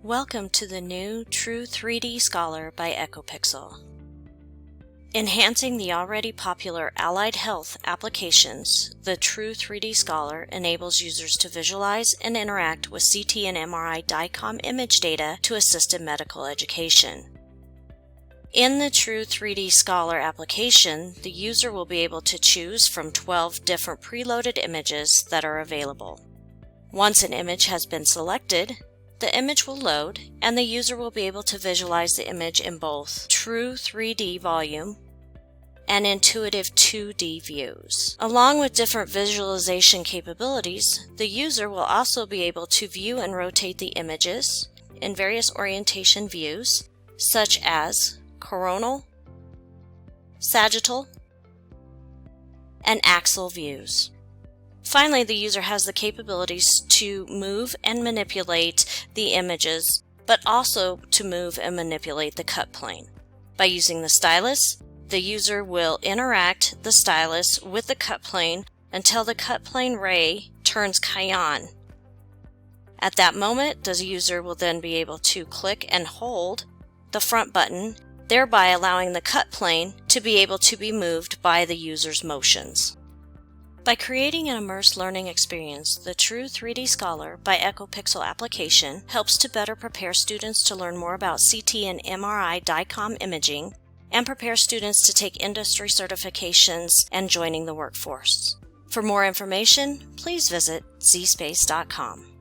Welcome to the new True 3D Scholar by EchoPixel. Enhancing the already popular allied health applications, the True 3D Scholar enables users to visualize and interact with CT and MRI DICOM image data to assist in medical education. In the True 3D Scholar application, the user will be able to choose from 12 different preloaded images that are available. Once an image has been selected, the image will load, and the user will be able to visualize the image in both True 3D volume and intuitive 2D views. Along with different visualization capabilities, the user will also be able to view and rotate the images in various orientation views, such as coronal, sagittal, and axial views. Finally, the user has the capabilities to move and manipulate the images, but also to move and manipulate the cut plane. By using the stylus, the user will interact the stylus with the cut plane until the cut plane ray turns cyan. At that moment, the user will then be able to click and hold the front button, thereby allowing the cut plane to be able to be moved by the user's motions. By creating an immersed learning experience, the True 3D Scholar by EchoPixel application helps to better prepare students to learn more about CT and MRI DICOM imaging and prepare students to take industry certifications and joining the workforce. For more information, please visit zspace.com.